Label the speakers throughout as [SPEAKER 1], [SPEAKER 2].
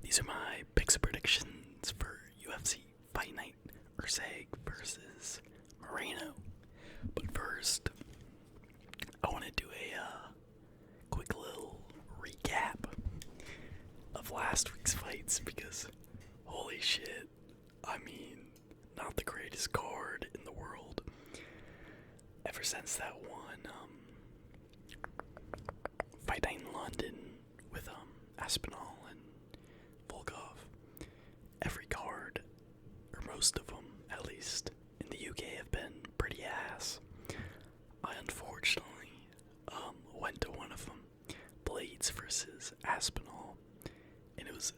[SPEAKER 1] These are my picks and predictions for UFC Fight Night Erceg versus Moreno. But first, I want to do a quick little recap of last week's fights because, holy shit, I mean, not the greatest card in the world. Ever since that one fight night in London with Aspinall and Volkov, every card, or most of them at least, in the UK have been pretty ass. I unfortunately went to one of them, Blades versus Aspinall, and it was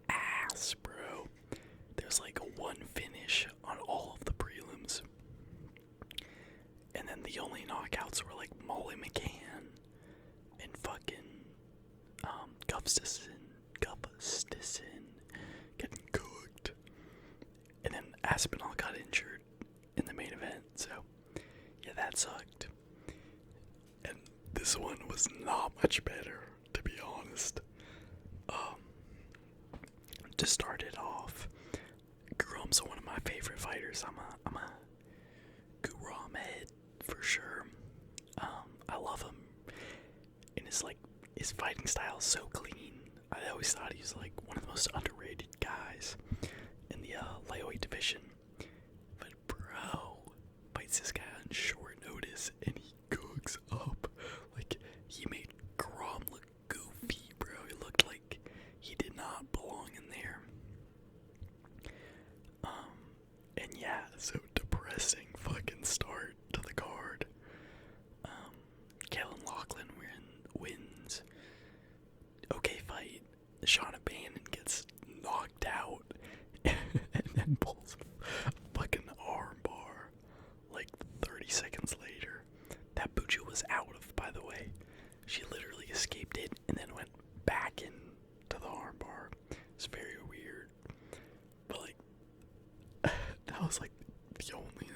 [SPEAKER 1] ass, bro. There's like one finish on all of the prelims, and then the only knockouts were like Molly McCann and fucking Gustafson getting cooked, and then Aspinall got injured in the main event, so yeah, that sucked. And this one was not much better, to be honest. To start it off, Gurum's one of my favorite fighters. I'm a Guram head for sure. I love him, and his fighting style is so clean. I always thought he was like one of the most underrated guys in the lightweight division. But bro, fights this guy on short notice, and he cooks up. Like, he made Guram look goofy, bro. He looked like he did not belong in there. And yeah, so depressing fucking start to the card. Kellen Lachlan wins. Okay fight. Shauna Bannon gets knocked out and then pulls a fucking arm bar like 30 seconds later. That Buju was out of, by the way. She literally escaped it and then went back into the arm bar. It's very weird. But like, that was like the only,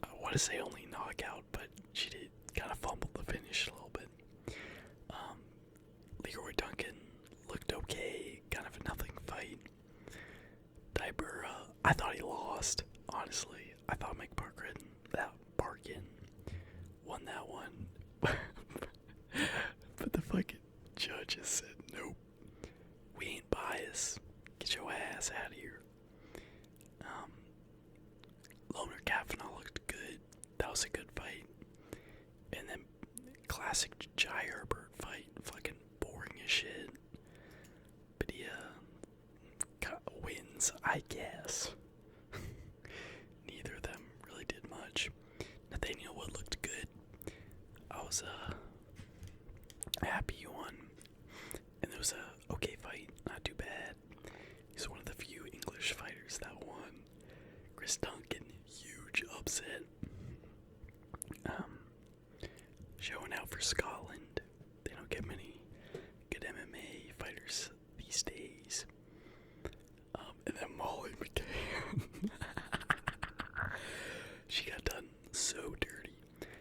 [SPEAKER 1] I want to say only knockout, but she did kind of fumble the finish a little bit. Leroy Duncan looked okay, kind of a nothing fight. Dibura, I thought he lost, honestly. I thought McBarkin won that one. But the fucking judges said, nope, we ain't biased. Get your ass out of here. Loner Kavanaugh looked good. That was a good fight. And then classic Jai Herbert fight, fucking boring as shit. But he wins, I guess. Neither of them really did much. Nathaniel Wood looked good. I was happy he won. And it was a okay fight, not too bad. He's one of the few English fighters that won. Chris Duncan, huge upset. Showing out for Scotland. They don't get many good MMA fighters these days. And then Molly McCann. She got done so dirty.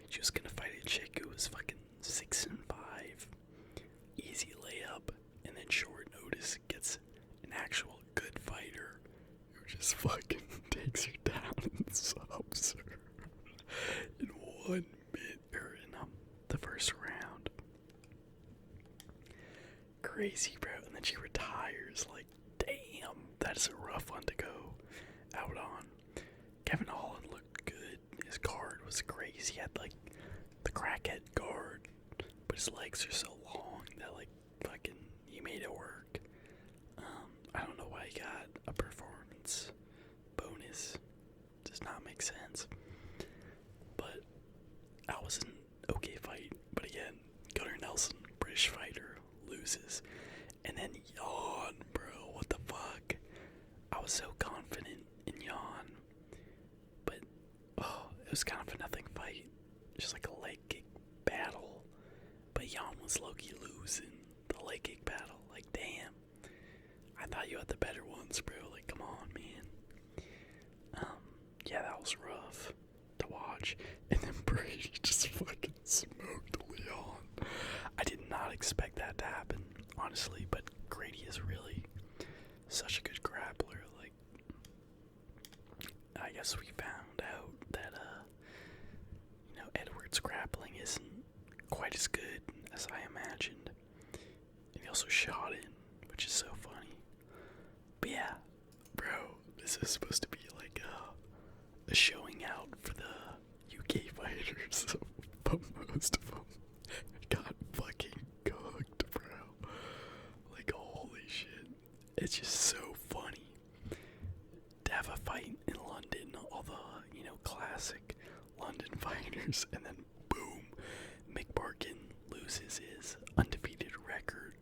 [SPEAKER 1] She was gonna fight a chick who was fucking 6-5. Easy layup. And then short notice gets an actual good fighter who just fucking takes her down and subs her in 1 minute, or in the first round. Crazy, bro. And then she retires. Like, damn, that's a rough one to go out on. Kevin Holland looked good. His guard was crazy. He had like the crackhead guard, but his legs are so long that like fucking he made it work. I don't know why he got a performance bonus. Does not make sense. But that was an okay fight. But again, Gunnar Nelson, British fighter, loses. And then Yawn, bro. What the fuck? I was so confident in Yawn. But, it was kind of a nothing fight. Just like a leg kick battle. But Yawn was low-key losing the leg kick battle. Like, damn. I thought you had the better ones, bro. Like, come on, man. Yeah, that was rough to watch. And then Brady just fucking smoked Leon. I did not expect that to happen, honestly, but Grady is really, such a good grappler. Like, I guess we found out that, Edwards' grappling isn't quite as good as I imagined. And he also shot in, which is so funny. But yeah, bro, this is supposed to be like a showing out for the UK fighters, but most of them got fucking cooked, bro. Like, holy shit. It's just so funny to have a fight in London, all the, classic London fighters, and then boom, Mick Barkin loses his undefeated record.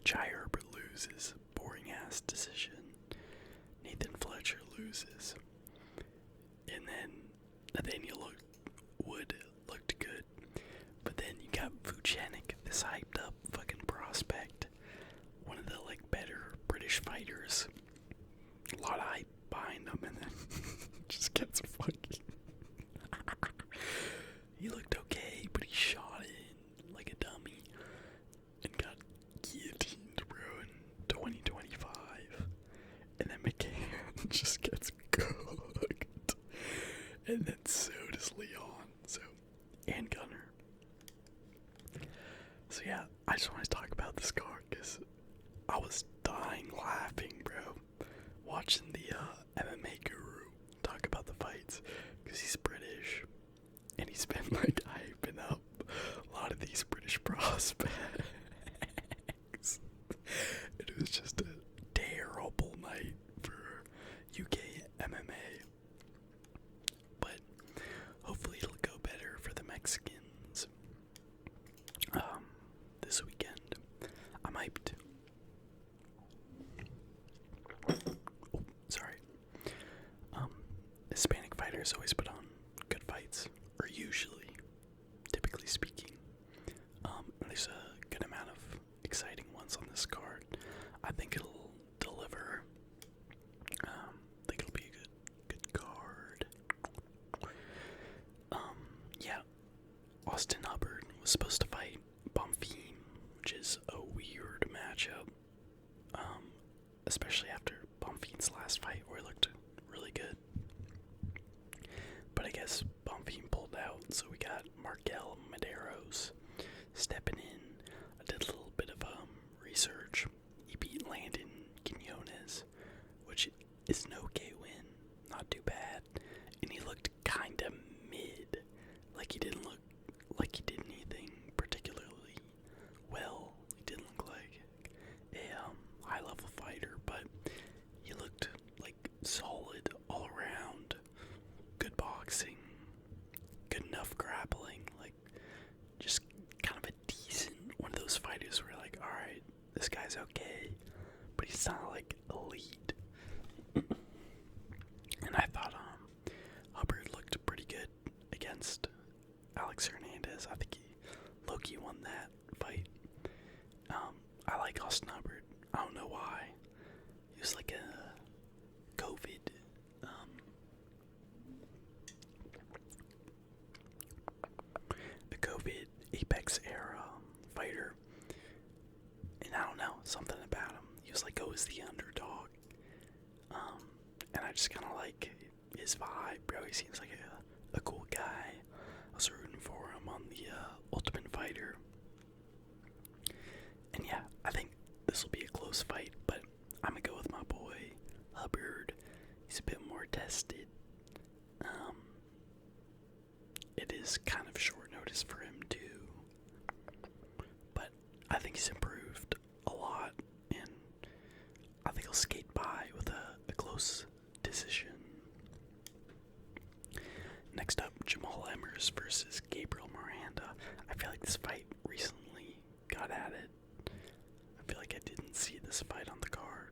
[SPEAKER 1] Jai Herbert loses, boring ass decision. Nathan Fletcher loses. And then Nathaniel Wood looked good. But then you got Vucenic, this hyped up fucking prospect. One of the better British fighters. A lot of hype behind him, and then just gets fucking he looked okay, but he shot in like a dummy and got guillotined, bro, in 2025. And then McCann just gets cooked. And then so does Leon. And Gunner. So yeah, I just want to talk about this card because I was dying laughing, bro, watching the MMA guru talk about the fights because he's British. And he's been hyping up a lot of these British prospects. It was just a terrible night for UK MMA. But hopefully it'll go better for the Mexicans. This weekend. I'm hyped. Oh, sorry. Hispanic fighters always put on good fights. Or usually, typically speaking. There's a good amount of exciting ones on this card. I think it'll deliver. I think it'll be a good card. Yeah. Austin Hubbard was supposed to fight Bonfim, which is a weird matchup. Especially after Bonfim's last fight where he looked really good. But I guess Bonfim pulled out, so we got Markel Medeiros stepping in. I did a little bit of research. He beat Landon Quinones, which is an okay win, not too bad. And he looked kinda mid, like he didn't look like he did anything particularly well. He didn't look like a high level fighter, but he looked solid all around. Good boxing, good enough grappling, just kind of a decent one of those fighters where alright, this guy's okay, but he's not elite. And I thought Hubbard looked pretty good against Alex Hernandez. I think Loki won that fight. I like Austin Hubbard. I don't know why. He was a COVID Apex era fighter, and I don't know, something about him. He was always the underdog, and I just kind of like his vibe, bro. He seems like a cool guy. I was rooting for him on the Ultimate Fighter, and yeah, I think this will be a close fight, but I'm gonna go with my boy Hubbard. He's a bit more tested. It is kind of short notice for him too, but I think he's improved a lot, and I think he'll skate by with a close decision. Next up, Jamal Emmers versus Gabriel Miranda. I feel like this fight recently got added. I feel like I didn't see this fight on the card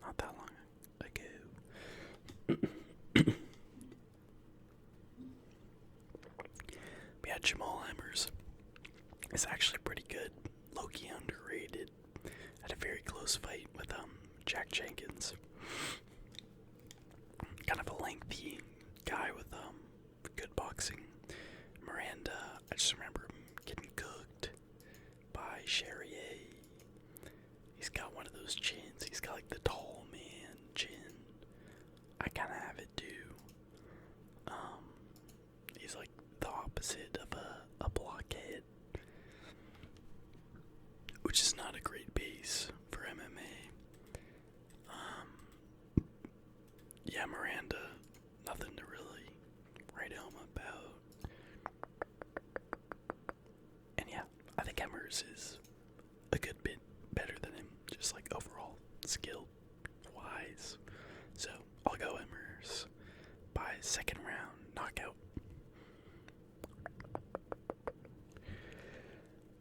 [SPEAKER 1] not that long ago. But yeah, Jamal Emmers is actually pretty good. Low-key underrated. Had a very close fight with Jack Jenkins. Kind of a lengthy guy with good boxing. Miranda, I just remember him getting cooked by Charrier. He's got one of those chins. He's got like the tall man chin. I kind of have it too. He's like the opposite of a blockhead, which is not a great base for MMA. Yeah, Miranda, nothing to really write home about. And yeah, I think Emmers is a good bit better than him, just like overall skill wise. So I'll go Emmers by second round knockout.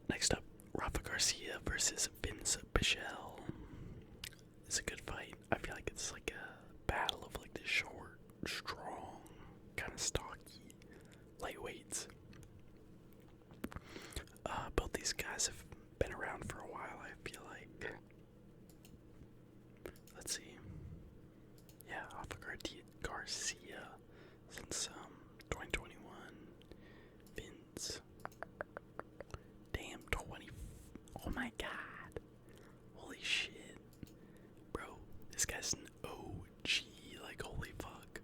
[SPEAKER 1] Next up, Rafa Garcia versus Vince Pichel. It's a good fight. I feel like it's like a battle of like the short, strong, kind of stocky lightweights. Both these guys have been around for a while, I feel like. Let's see. Yeah, Rafa Garcia since 2021. Vince. Damn, 20. Oh my god. Holy shit. Bro, this guy's an OG. Like, holy fuck.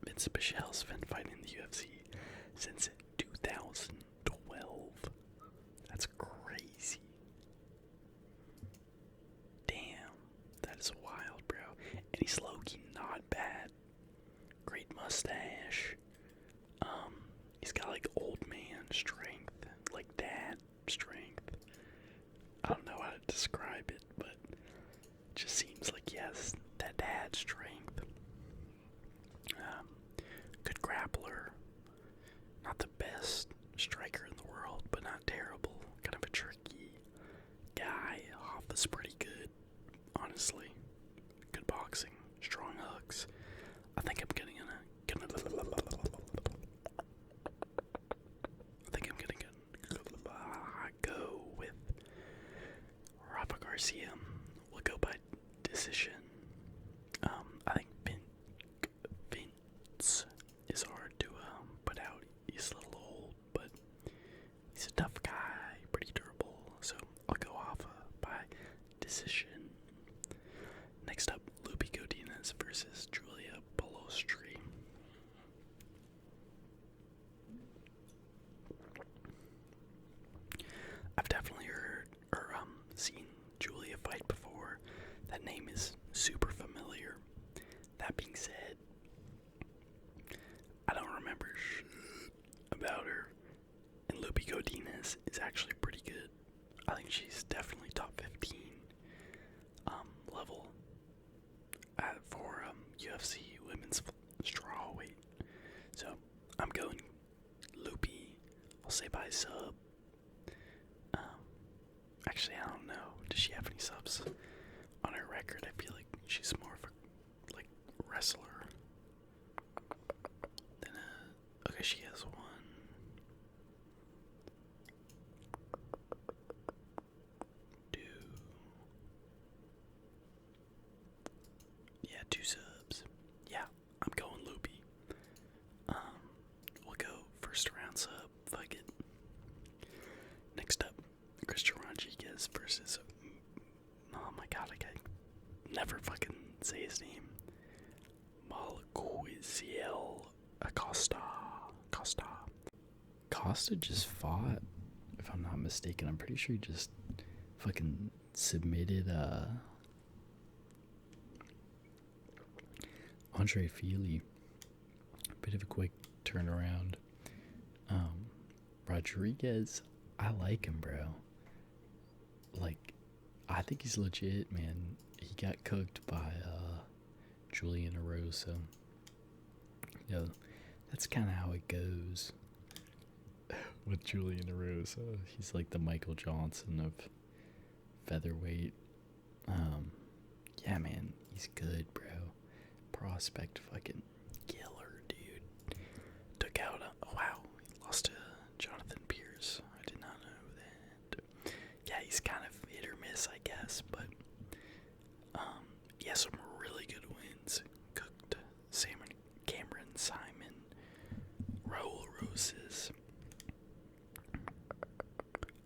[SPEAKER 1] Vince Pichel's been fighting in the UFC since 2012. That's crazy. Damn, that is wild, bro. And he's low-key not bad. Great mustache. He's got like old man strength, like dad strength. I don't know how to describe it, but it just seems like he has that dad strength. Good grappler. Not the best striker in the world, but not terrible. Kind of a tricky guy. Hoffa's pretty good, honestly. Good boxing, strong hooks. I think I'm gonna go with Rafa Garcia. We'll go by decision. I think Vince is hard to put out. He's a little old, but he's a tough guy, pretty durable. So I'll go Rafa by decision. Next up, Lupi Godinez versus Julia Palostri. I've definitely heard or seen Julia fight before. That name is super familiar. That being said, I don't remember shit about her. And Lupi Godinez is actually pretty good. I think she's definitely top 15 level for UFC women's strawweight. So I'm going Lupi. I'll say by sub. Actually, I don't know. Does she have any subs on her record? I feel like she's more of a like wrestler than a. Okay, she has one. Two subs. Yeah, I'm going Lupi. We'll go first round sub. Fuck it. Next up, Christian Rodriguez versus. Oh my god, I can never fucking say his name. Malquiziel Acosta. Costa just fought, if I'm not mistaken. I'm pretty sure he just fucking submitted Andre Feely. Bit of a quick turnaround. Rodriguez, I like him, bro. Like, I think he's legit, man. He got cooked by Julian Erosa. You know, that's kind of how it goes with Julian Erosa. He's like the Michael Johnson of featherweight. Yeah, man, he's good, bro. Prospect fucking killer, dude. Took out wow, he lost to Jonathan Pierce. I did not know that. Yeah, he's kind of hit or miss, I guess, but he has some really good wins. Cooked Cameron Simon, Raul Roses,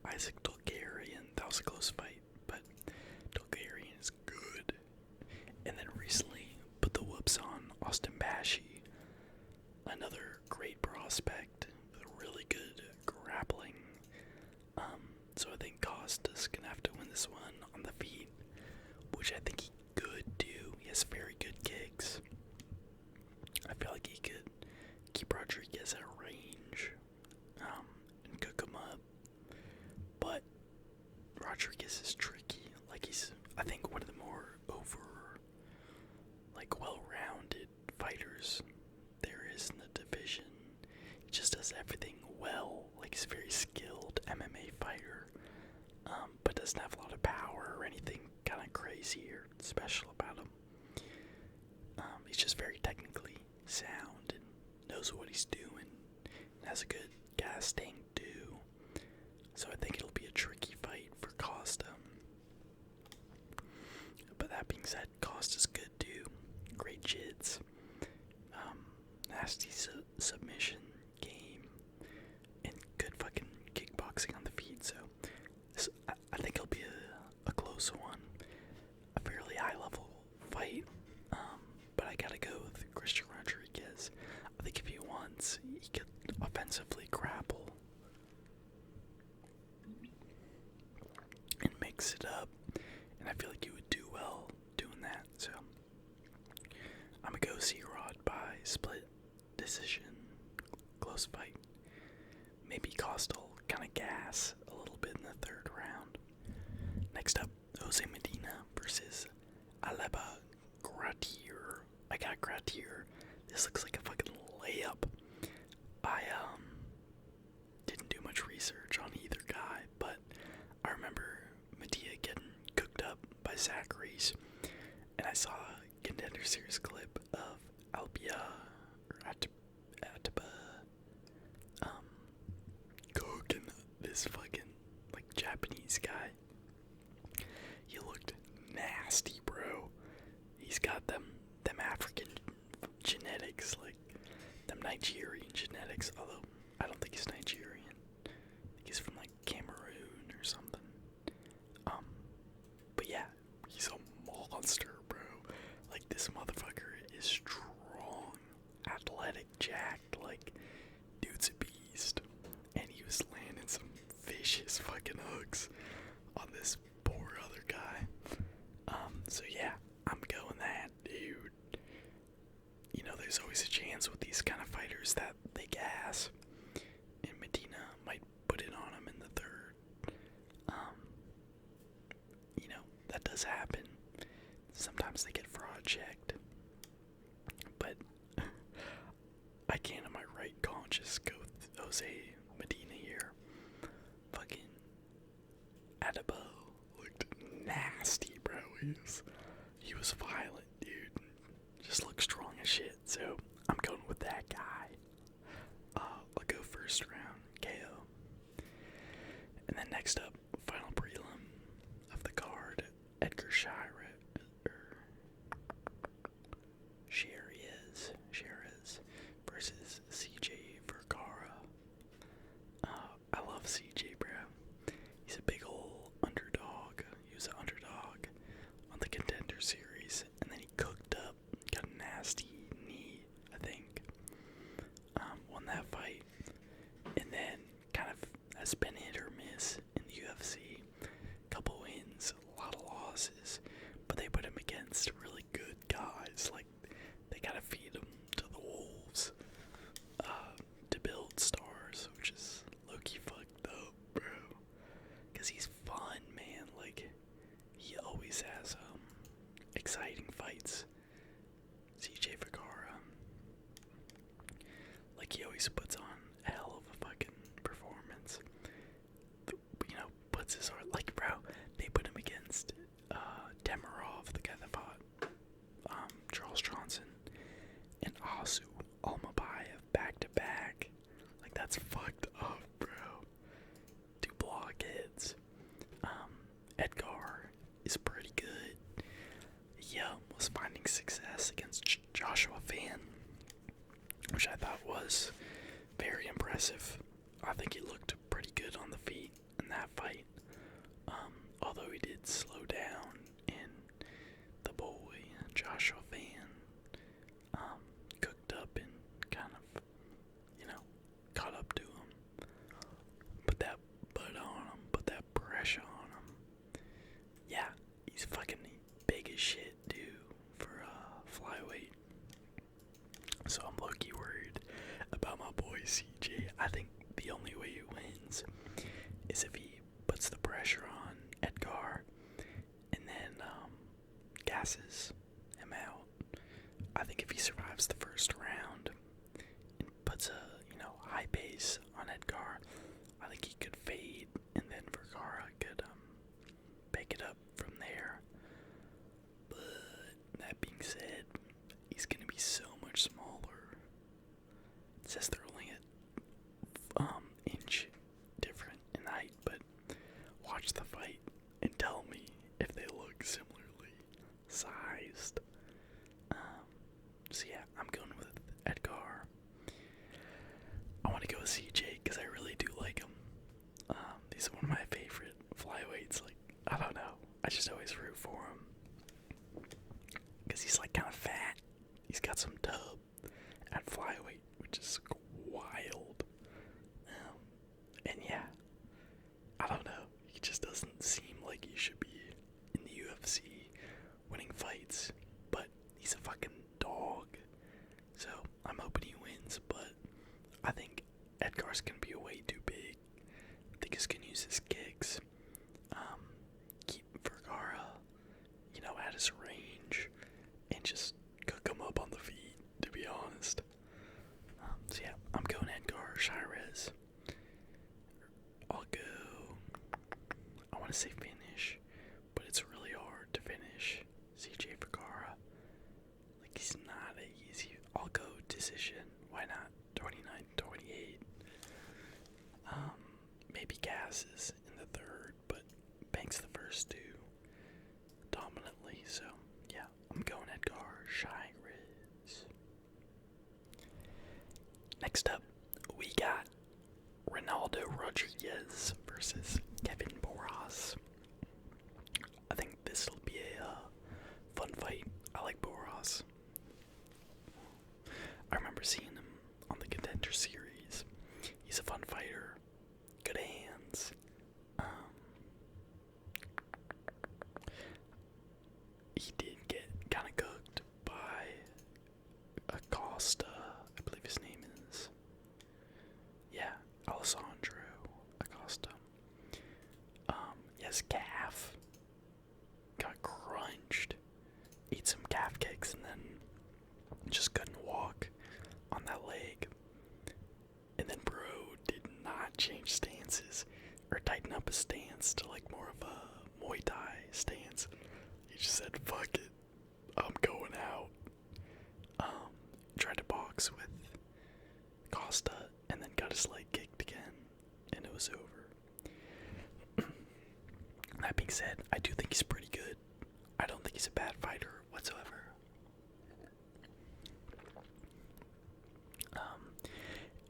[SPEAKER 1] Isaac Dulgarian was a close fight, but Bulgarian is good. And then recently put the whoops on Austin Bashi, another great prospect with really good grappling. So I think Costa's gonna have to win this one on the feet, which I think he could do. He has very good kicks. I feel like he could keep Rodriguez at range, and cook him up. But Rodriguez is tricky. Like, he's, I think, one of the more well-rounded fighters there is in the division. He just does everything well. Like, he's a very skilled MMA fighter, but doesn't have a lot of power or anything kind of crazy or special about him. He's just very technically sound and knows what he's doing and has a good gas tank too. So I think it'll be a tricky fight for Costa. But that being said, Costa's good too. Great jids. Nasty submission game. And good fucking kickboxing on the feet. So I think it'll be a close one. A fairly high level fight. But I gotta go with Christian Rodriguez. I think if he wants, he could offensively grapple and mix it up. And I feel like he would do well doing that. So I'm gonna go C-Rod by split decision. Close fight. Maybe Costa'll kind of gas a little bit in the third round. Next up, Jose Medina versus Aleba Gratier. I got Gratier. This looks like a fucking layup. I didn't do much research on either guy, but I remember Medina getting cooked up by Zachary's, and I saw a Contender Series clip of Albia or Atiba cooking this fucking like Japanese guy. He looked nasty, bro. He's got them African genetics, like them Nigerian genetics, although I don't think he's Nigerian. I think he's from like Cameroon or something. But yeah, he's a monster, bro. Like, this motherfucker is strong, athletic, jacked, like, dude's a beast. And he was landing some vicious fucking hooks on this poor other guy. So yeah, I'm going that, dude. You know, there's always a chance with these kind of fighters that they gas, and Medina might put it on him in the third. You know, that does happen. Sometimes they get fraud checked, but I can't in my right conscience go with Jose Medina here. Fucking Adebo looked nasty, bro. He was violent, dude. Just looked strong as shit, so I'm going with that guy. I'll go first round, KO. And then next up, final prelim of the card, Edgar Shires versus CJ Vergara. I love CJ, bro. He's a big ol' underdog. He was an underdog on the Contender Series, and then he cooked up, got a nasty knee, I think. Won that fight, and then kind of has been hit or miss in the UFC. Couple wins, a lot of losses, but they put him against really good guys. Like, they gotta feed him to the wolves to build stars, which is low-key fucked up, bro. Cause he's fun, man. Like, he always has exciting fights. CJ Vergara, like, he always puts on a hell of a fucking performance. You know, puts his heart, like, bro, they put him against Demirov, the guy that fought Charles Johnson, and Asu Almabayev back to back. Like, that's fucked up, bro. Two blockheads. Edgar is pretty good. Was finding success against Joshua Fan, which I thought was very impressive. I think he looked pretty good on the feet in that fight. and tell me if they look similarly sized. So yeah, I'm going with Edgar. I want to go with CJ because I really do like him. He's one of my favorite flyweights. Like, I don't know, I just always root for him because he's like kind of fat. He's got some tub at flyweight, which is wild. And yeah, I don't know. He just doesn't seem like he should be in the UFC winning fights, but he's a fucking dog. So I'm hoping he wins, but I think Edgar's gonna be way too big. I think he's gonna use his kicks. Keep Vergara, at his range, and just cook him up on the feet, to be honest. So yeah, I'm going Edgar Shirez. I'll go, I want to say finish, but it's really hard to finish CJ Vergara. Like, he's not easy. I'll go decision. Why not? 29-28. Maybe Gasses in the third, but Banks the first two dominantly. So yeah, I'm going Edgar Shirez. Next up, we got Ronaldo Rodriguez versus Kevin Boras. I think this will be a fun fight. I like Boras. I remember seeing him on the Contender Series. He's a fun fighter, good hands. He did get kind of cooked by Acosta, I believe his name is. Yeah, Alessandro Acosta. His calf got crunched. Ate some calf kicks and then just couldn't walk on that leg. And then bro did not change stances or tighten up his stance to like more of a Muay Thai stance. He just said, fuck it, I'm going out. Tried to box with Costa and then got his leg kicked again, and it was over. That being said, I do think he's pretty good. I don't think he's a bad fighter whatsoever.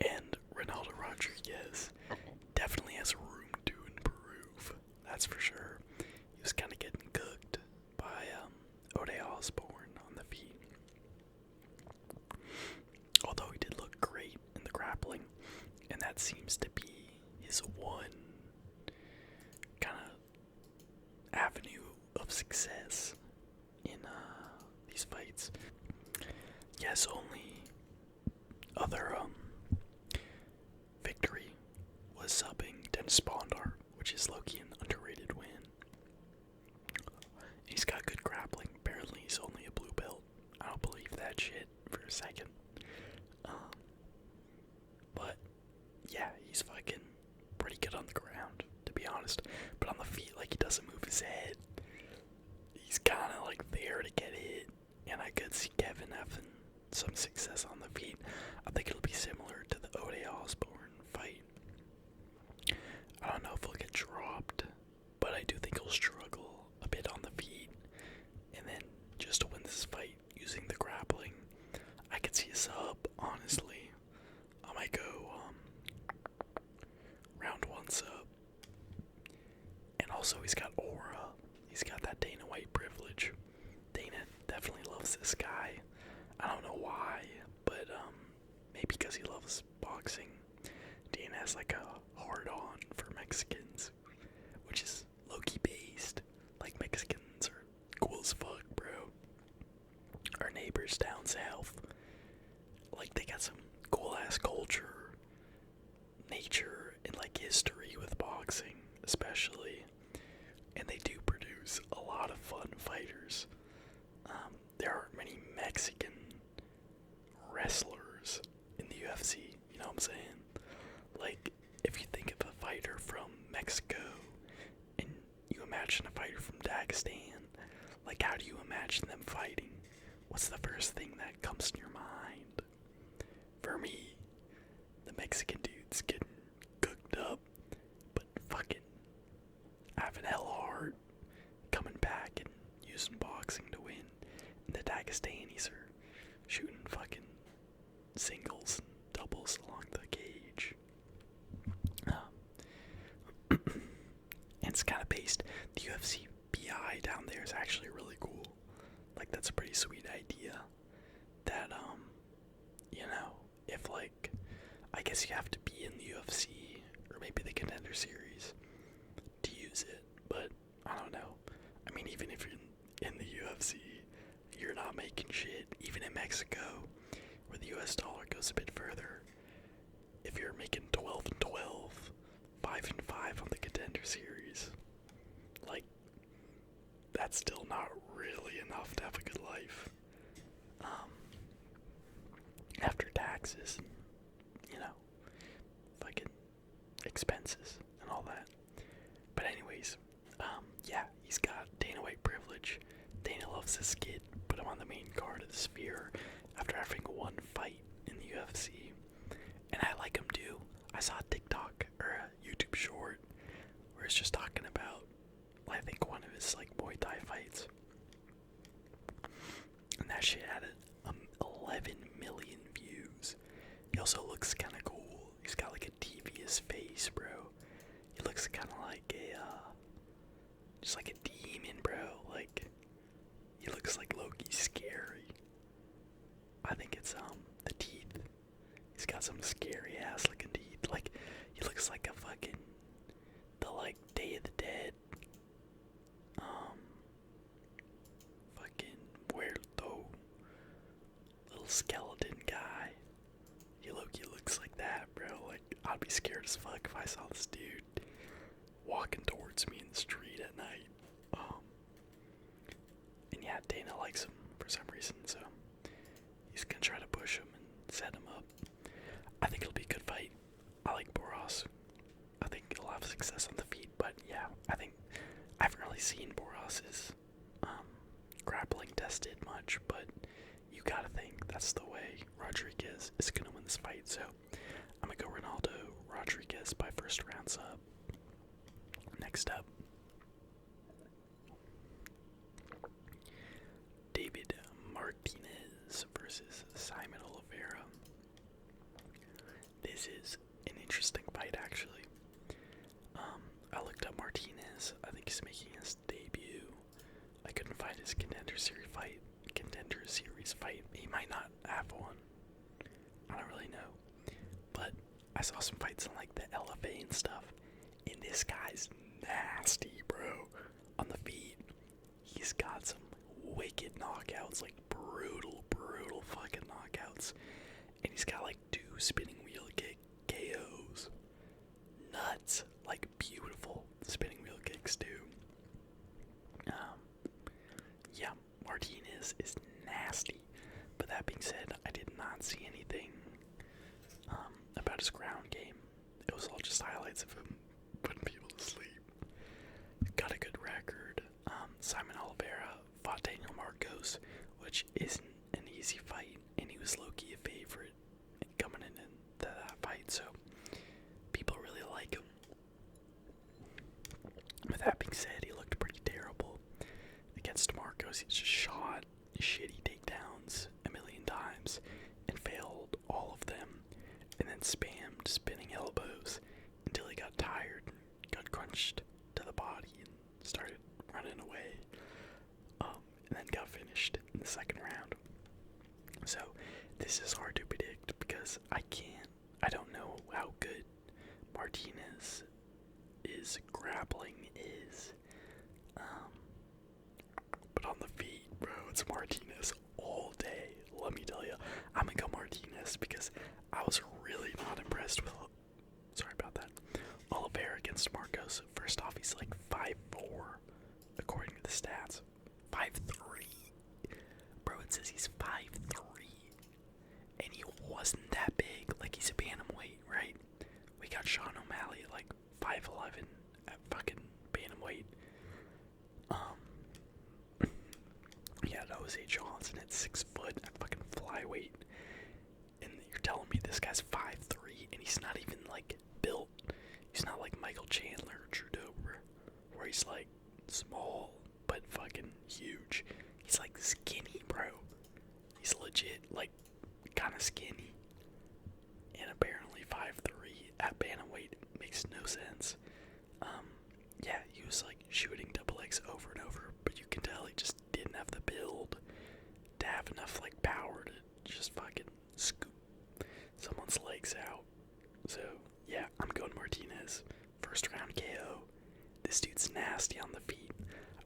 [SPEAKER 1] And Ronaldo Rodriguez definitely has room to improve. That's for sure. He was kind of getting cooked by Ode Osborne on the feet. Although he did look great in the grappling, and that seems to be his one kind of avenue of success in these fights. Yes, only other victory was subbing Dennis Bondar, which is low-key an underrated win. He's got good grappling. Apparently he's only a blue belt. I don't believe that shit for a second. But yeah, he's fucking pretty good on the ground, to be honest. But on the feet, like, he doesn't move his head. He's kind of like there to get hit, and I could see Kevin having some success on the feet. I think it'll be similar to the Ode Osborne fight. I don't know if he'll get dropped, but I do think he'll struggle a bit on the feet. And then just to win this fight using the grappling, I could see a sub, honestly. I might go round one sub. And also he's got aura. He's got that Dana White privilege. Dana definitely loves this guy. I don't know why, but maybe because he loves boxing. Dana has like a hard-on for Mexicans, which is low-key based. Like, Mexicans are cool as fuck, bro. Our neighbors down south, like, they got some cool-ass culture, nature, and like history with boxing, especially. And they do produce a lot of fun fighters. There aren't many Mexican wrestlers in the UFC, you know what I'm saying? Like, if you think of a fighter from Mexico and you imagine a fighter from Dagestan, like, how do you imagine them fighting? What's the first thing that comes to your mind? For me, the Mexican dudes getting cooked up, but fucking having hella hard Pakistanis are shooting fucking singles and doubles along the cage. And it's kind of based. The UFC BI down there is actually really cool. Like, that's a pretty sweet idea. That you know, if like, I guess you have to be in the UFC or maybe the Contender Series to use it. But I don't know. I mean, even if you're in the UFC, you're not making shit. Even in Mexico, where the US dollar goes a bit further, if you're making 12-12, 5-5 on the Contender Series, like, that's still not really enough to have a good life. After taxes and, you know, fucking expenses and all that. But anyways, yeah, he's got Dana White privilege. Dana loves this kid, put him on the main card of the Sphere after having one fight in the UFC. And I like him too. I saw a TikTok or a YouTube short where it's just talking about, I think, one of his like Muay Thai fights. And that shit had 11 million views. He also looks kind of cool. He's got like a devious face, bro. He looks kind of like just like a demon, bro. Like, he looks like low-key scary. I think it's the teeth. He's got some scary ass looking teeth. Like, he looks like a fucking like Day of the Dead. Fucking Muerto, little skeleton guy. He looks like that, bro. Like, I'd be scared as fuck if I saw this dude walking towards me in the street at night. And yeah, Dana likes him for some reason, so he's gonna try to push him and set him up. I think it'll be a good fight. I like Boras. I think he'll have success on the feet, but yeah, I haven't really seen Boras's grappling tested much, but you gotta think that's the way Rodriguez is gonna win this fight, so I'm gonna go Ronaldo Rodriguez by first round sub. Next up, David Martinez versus Simon Oliveira. This is an interesting fight, actually. I looked up Martinez. I think he's making his debut. I couldn't find his Contender Series fight. He might not have one. I don't really know. But I saw some fights in like the LFA and stuff. And this guy's nasty, bro. On the feet, he's got some wicked knockouts, like brutal fucking knockouts. And he's got like 2 spinning wheel kick KOs. Nuts. Like beautiful spinning wheel kicks too. Yeah, Martinez is nasty. But that being said, I did not see anything about his ground game. It was all just highlights of him putting people to sleep. Got a good record. Simon Oliveira fought Daniel Marcos, which isn't an easy fight, and he was low-key a favorite coming into that fight, so people really like him. With that being said, he looked pretty terrible against Marcos. He just shot shitty takedowns a million times and failed all of them, and then spammed spinning elbows until he got tired, got crunched to the body, and started running away, and then got finished in the second round. So this is hard to predict because I don't know how good Martinez is grappling is. But on the feet, bro, it's Martinez all day. Let me tell you, I'm gonna go Martinez because I was really not impressed with. Sorry about that. Oliveira against Marcos. First off, he's like 5'4", according to the stats. 5'3". Bro, it says he's 5'3", and he wasn't that big. Like, he's a bantamweight, right? We got Sean O'Malley at like 5'11" at fucking bantamweight. Yeah, Jose Johnson at 6 foot at fucking flyweight, and you're telling me this guy's 5'3", and he's not even like built. He's not like Michael Chandler or Trudeau, where he's like small but fucking huge. He's like skinny, bro. he's legit, like, kind of skinny. And apparently 5'3" at bantamweight makes no sense. Yeah, he was like shooting double legs over and over, but you can tell he just didn't have the build to have enough like power to just fucking scoop someone's legs out. So yeah, I'm going Martinez. First round KO. This dude's nasty on the feet.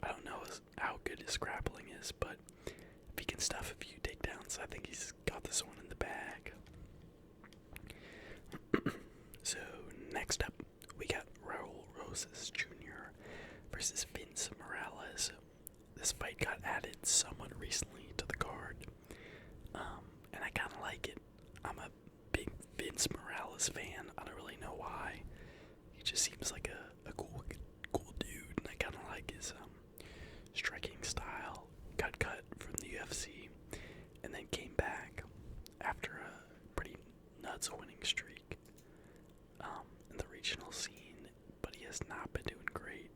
[SPEAKER 1] I don't know how good his grappling is, but if he can stuff a few takedowns, I think he's got this one in the bag. So next up, we got Raul Rosas Jr. versus Vince Morales. This fight got added somewhat recently to the card, and I kind of like it. I'm a big Vince Morales fan. I don't really know why. He just seems like a cool dude, and I kind of like his striking style. Got cut from the UFC, and then came back after a pretty nuts winning streak in the regional scene, but he has not been doing great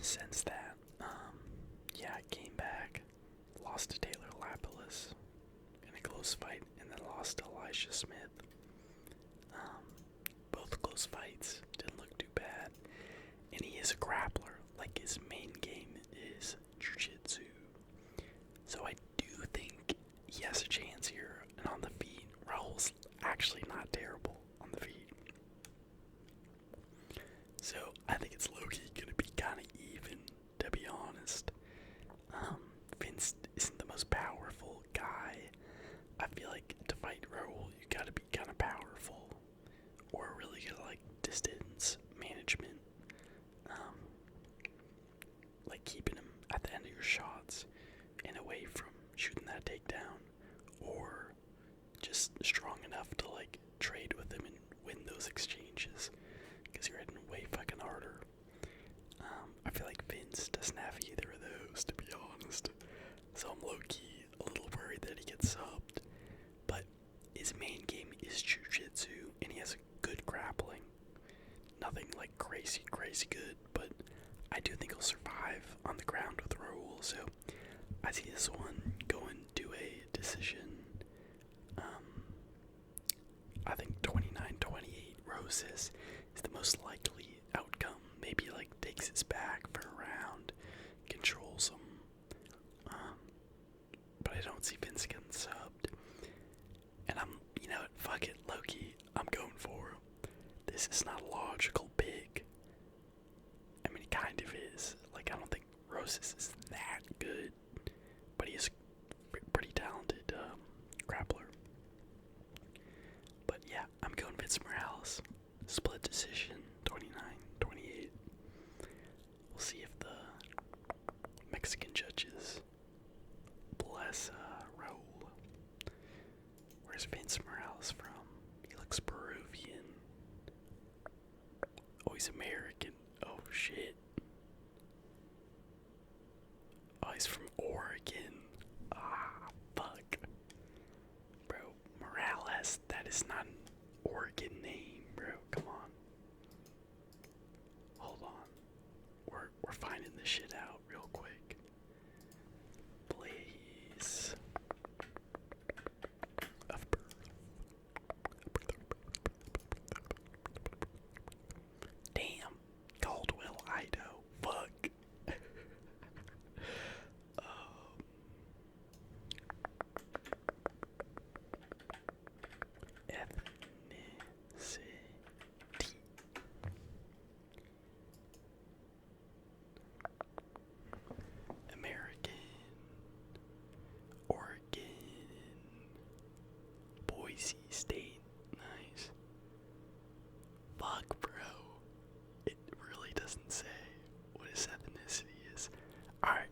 [SPEAKER 1] since that. Yeah, I came back, lost to Taylor Lapilus in a close fight, and then lost to Elijah Smith. Both close fights, didn't look too bad, and he is a grappler. Like, his main game is jiu-jitsu, so I do think he has a chance here. And on the feet, Raul's actually not terrible on the feet, so I think it's low-key gonna be kind of even, to be honest. Vince isn't the most powerful guy. I feel like to fight Raul, you gotta be kind of powerful, or really good like distance management, like keeping him at the end of your shots and away from shooting that takedown, or just strong enough to like trade with him and win those exchanges, because you're hitting way fucking harder. I feel like Vince doesn't have either of those, to be honest, so I'm low-key a little worried that he gets subbed. But his main game is jiu-jitsu, and he has a good grappling. Nothing like crazy good, but I do think he'll survive on the ground with Raul, so I see this one going to a decision. I think 29-28 Roses is the most likely outcome. Maybe like takes his back for a round, controls him. But I don't see Vince getting subbed. And fuck it, Loki, I'm going for him. This is not a logical pick. I mean, it kind of is. Like, I don't think Roses is that good, but he is pretty talented grappler. But yeah, I'm going Vince Morales. Split decision, 29-28. We'll see if the Mexican judges bless Raul. Where's Vince Morales from? He looks Peruvian. Oh, he's American. Oh, shit. Oh, he's from Oregon. Ah, fuck. Bro, Morales, that is not an Oregon name, bro. Come on. Hold on. We're finding this shit out real quick. Place of birth. Damn. Caldwell, Idaho. Fuck. Ethnicity. American. Oregon. Boise State. Nice. Fuck, bro. It really doesn't say what his ethnicity is. Alright.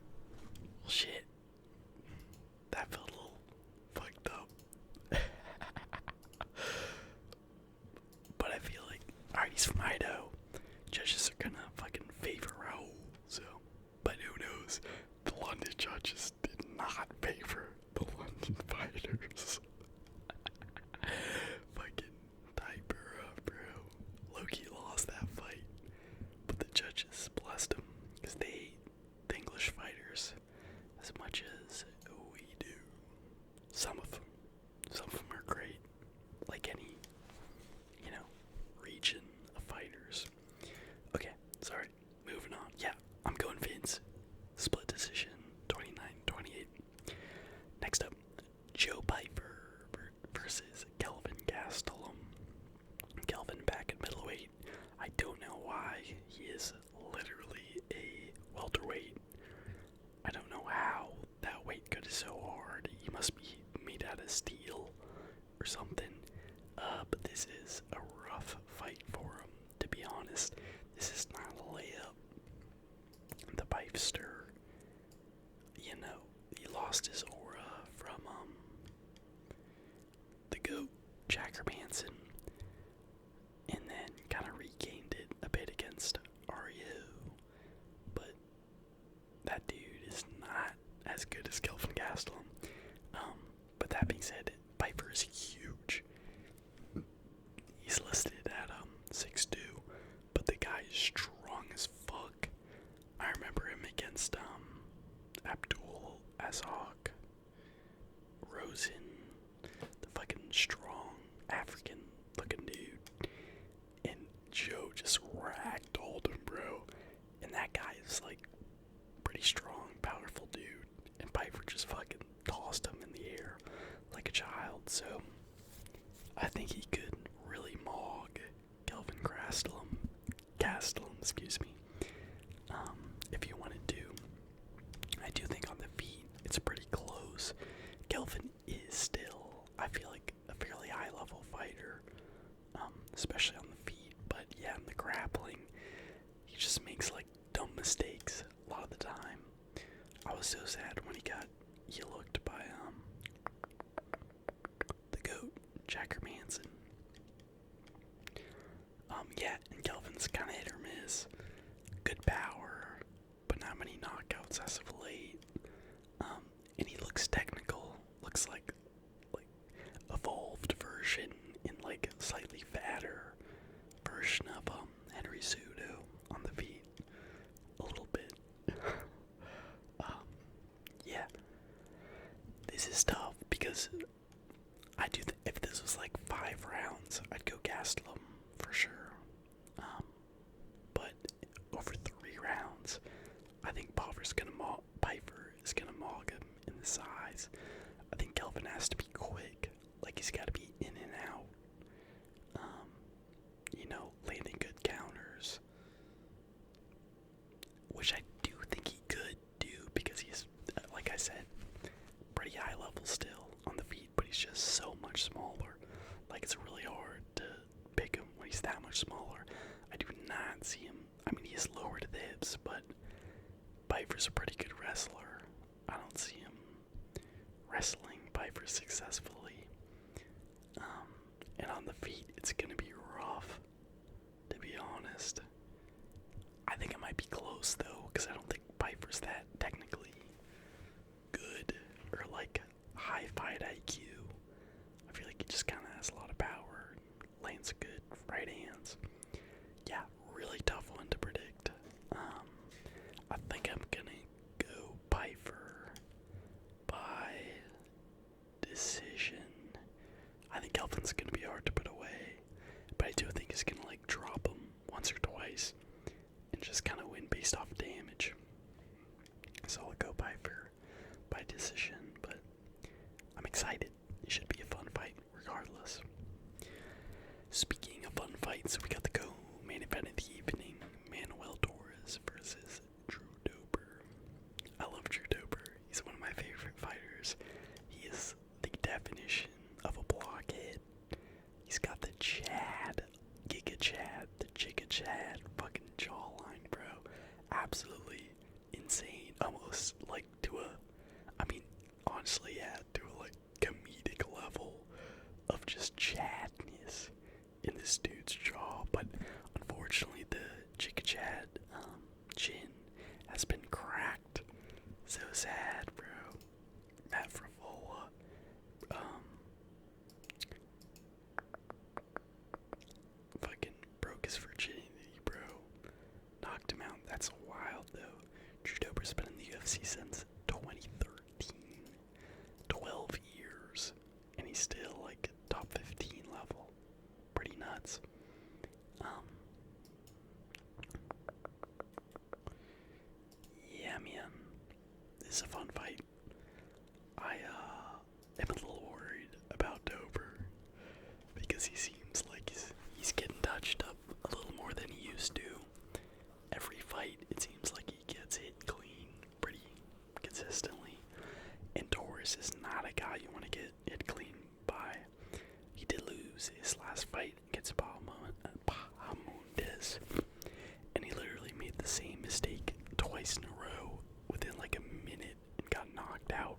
[SPEAKER 1] Well, shit. That felt a little fucked up. But I feel like, alright, he's from Idaho. Judges are gonna fucking favor Raul, so. But who knows? The London judges did not favor the London fighters. Fucking diaper up, bro. Loki lost that fight, but the judges blessed him because they hate the English fighters as guy, he is literally a welterweight. I don't know how that weight cut is so hard. He must be made out of steel or something. But this is a rough fight for him, to be honest. This is not a layup. The Pipester, you know, he lost his aura from the GOAT, Jacker Manson, and then kind of regained it a bit against REO. But that dude is not as good as Kelvin Gastelum. But that being said, Piper is huge. He's listed at 6'2", but the guy is strong as fuck. I remember him against Abdul Azog, Rosen, the fucking strong African looking dude, and Joe just ragdolled him, bro. And that guy is like pretty strong, powerful dude, and Piper just fucking tossed him in the air like a child. So I think he could really mog Kelvin Gastelum, excuse me. If you wanted to. I do think on the feet it's pretty close. Kelvin is still, I feel like, a fairly high level fighter, especially on the feet. But yeah, in the grappling, he just makes like dumb mistakes a lot of the time. I was so sad when he looked by the GOAT, Jacker Manson. Yeah, and Kelvin's kind of hit or miss. Good power, but not many knockouts as of late. And he looks technical. Looks like evolved version in like a slightly fatter version of Henry Cejudo on the feet. A little bit. Yeah. This is tough because I do if this was like 5 rounds, I'd go Gastelum for sure. But over 3 rounds, I think Piper is gonna mog him in the size. I think Kelvin has to be quick, like he's got to be in and out. Landing good counters, which I do think he could do because he's, like I said, pretty high level still on the feet, but he's just so much smaller. Like, it's really hard to pick him when he's that much smaller. I do not see him. I mean, he is lower to the hips, but Piper's a pretty good wrestler. I don't see him wrestling Piper successfully. And on the feet, it's gonna be rough, to be honest. I think it might be close though, because I don't think Piper's that technically good or like high fight IQ. I feel like he just kind of has a lot of power, lands good right hands. Yeah, really tough one to predict. I think I'm gonna go Piper by decision. I think Kelvin's gonna be hard to put away, but I do think he's gonna like drop him once or twice and just kind of win based off damage. So I'll go Piper by decision, but I'm excited. It should be a fun fight regardless. Speaking of fun fights, we got the main event of the evening: Manuel Torres versus Drew Dober. I love Drew Dober. He's one of my favorite fighters. He is the definition of a blockhead. He's got the Chad, Giga Chad, the Jigga Chad fucking jawline, bro. Absolutely insane. Almost like honestly, yeah, to a like comedic level of just chadness in this dude's jaw. But unfortunately, the Jigga Chad chin has been cracked. So sad, bro. Matt Frivola, fucking broke his virginity, bro. Knocked him out. That's wild, though. Drew Dober's been in the UFC since 2013. 12 years. And he's still, like, top 15 level. Pretty nuts. Yeah, man. This is a fun fight. I am a little worried about Dober because he seems like he's getting touched up a little more than he used to. Torres, and he literally made the same mistake twice in a row within like a minute and got knocked out,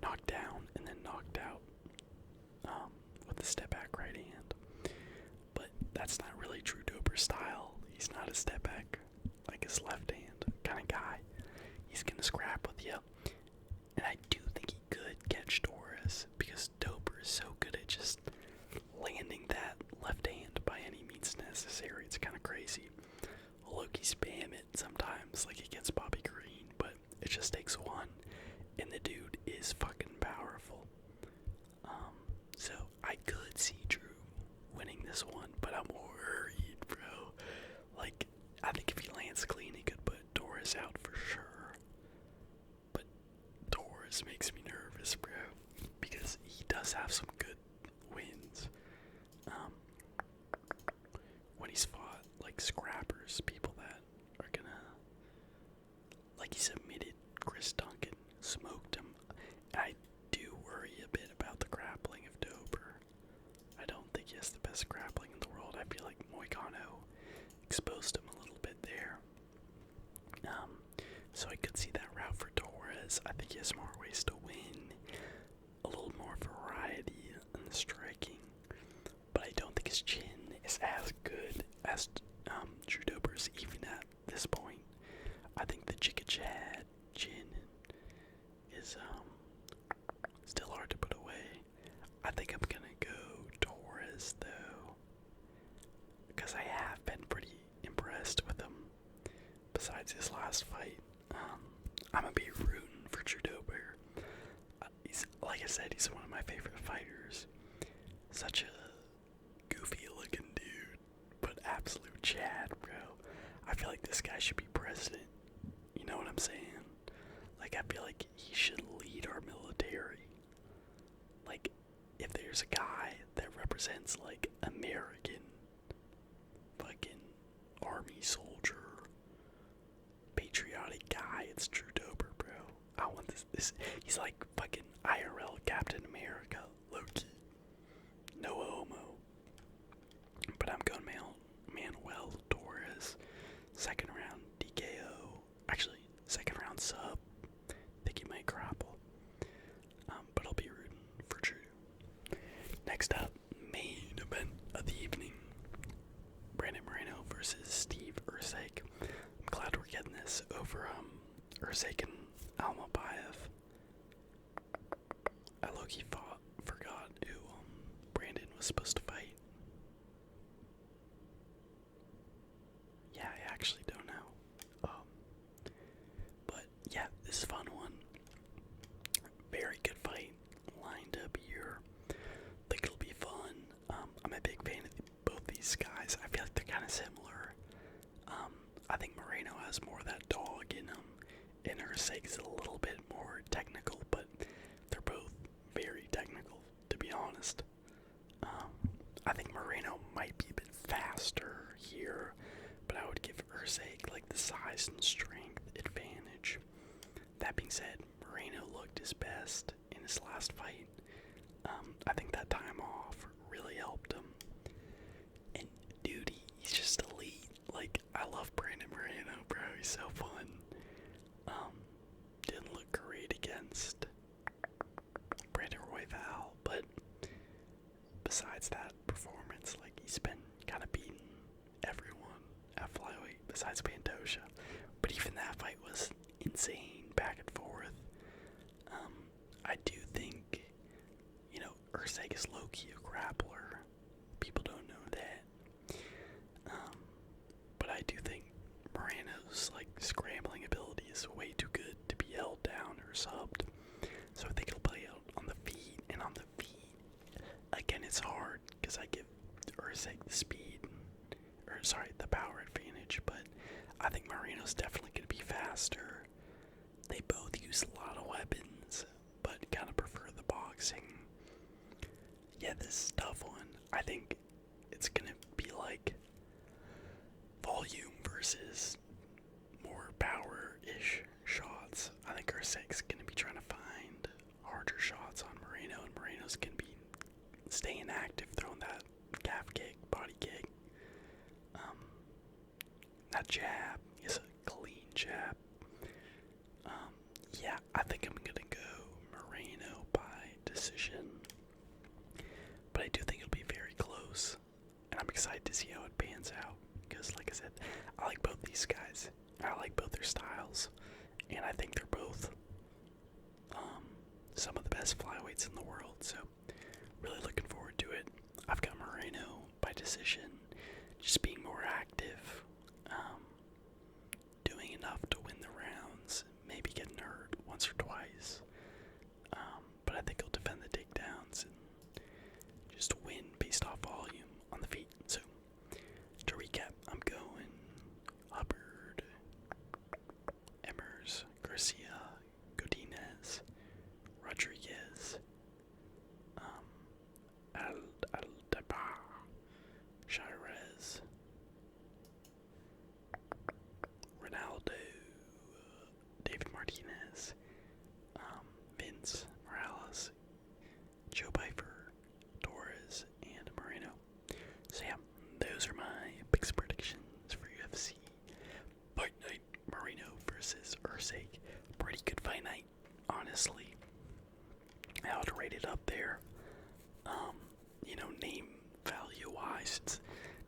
[SPEAKER 1] knocked down, and then knocked out with the step back right hand. But that's not really Drew Dober's style. He's not a step back, like his left hand kind of guy. He's gonna scrap with you. And I do think he could catch Torres because Dober is so good at just landing that left hand by any means necessary. It's kind of crazy. Loki spam it sometimes like against Bobby Green, but it just takes one, and the dude is fucking powerful. So I could see Drew winning this one, but I'm worried, bro. Like, I think if he lands clean, he could put Torres out for sure. But Torres makes me nervous, bro, because he does have some good wins. When he's fought like scrappers, people that are gonna, like he submitted Chris Duncan, smoked him. I do worry a bit about the grappling of Dober. I don't think he has the best grappling in the world. I feel like Moicano exposed him a little bit there. So I could see that route for Torres. I think he has more ways to win, a little more variety in the striking, but I don't think his chin is as good as Drew Dober's even at this point. I think the Chicka Chad chin is still hard to put away. I think I'm gonna go Torres though, because I have been pretty impressed with him. Besides his last fight, I'm gonna be rooting for Drew Dober. He's, like I said, he's one of my favorite fighters. Such a goofy looking dude, but absolute Chad, bro. I feel like this guy should be president. You know what I'm saying? Like, I feel like he should lead our military. Like, if there's a guy that represents, like, American fucking army soldier, patriotic guy, it's Drew Dober, bro. I want this. He's like fucking IRL Captain America, low-key. No homo. But I'm going Manuel Torres. Second round DKO. Actually, second round sub. Think he might grapple. But I'll be rooting for Drew. Next up, main event of the evening. Brandon Moreno versus Steve Erceg. I'm glad we're getting this over Erceg and Almabayev. I low-key forgot who Brandon was supposed to fight. Yeah, I actually don't know. But yeah, this is a fun one. Very good fight lined up here. Think it'll be fun. I'm a big fan of both these guys. I feel like they're kind of similar. I think Moreno has more of that dog in him, and Erceg is a little bit more technical, but they're both very technical, to be honest. I think Moreno might be a bit faster here, but I would give Erceg like the size and strength advantage. That being said, Moreno looked his best in his last fight. I think that time off really helped him. And dude, he's just elite. Like, I love Brandon Moreno, bro. He's so fun. Didn't look great against Brandon Royval, but besides that performance, like, he's been kind of beating everyone at flyweight besides Pantoja. But even that fight was insane, back and forth. I do think, Erceg is low-key a grappler. People don't know that. But I do think Moreno's, like, scrambling ability is way too good to be held down or subbed. So I think it'll play out on the feet, and on the feet, again, it's hard, because I give Erceg the speed, the power advantage, but I think Moreno's definitely going to be faster. They both use a lot of weapons, but kind of prefer the boxing. Yeah, this is a tough one. I think it's going to be like volume versus more power-ish shots. I think Erceg's going to be trying to find harder shots on Moreno, and Moreno's going to be staying active, throwing that calf kick, body kick. Not jab. He's a clean jab. Yeah, I think I'm gonna go Moreno by decision. But I do think it'll be very close. And I'm excited to see how it pans out. Because, like I said, I like both these guys. I like both their styles. And I think they're both some of the best flyweights in the world. So, really looking forward to it. I've got Moreno by decision. Just being more active. Doing enough to win the rounds. Maybe getting hurt once or twice. But I think he'll defend the takedowns and just win based off volume on the feet. So, to recap, I'm going Hubbard, Emmers, Garcia, Godinez, Rodriguez, Aldaba, Shirez, Ronaldo, David Martinez, Vince Morales, Joe Piper, Torres, and Moreno. So yeah, those are my picks and predictions for UFC. Fight night, Moreno versus Erceg. Pretty good fight night, honestly. I would rate it up there. Name value wise, it's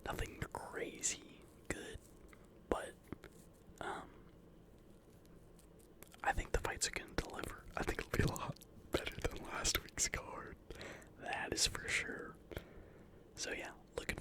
[SPEAKER 1] nothing crazy good, but I think the fights are gonna deliver. I think it'll be a lot better than last week's card. That is for sure. So yeah, looking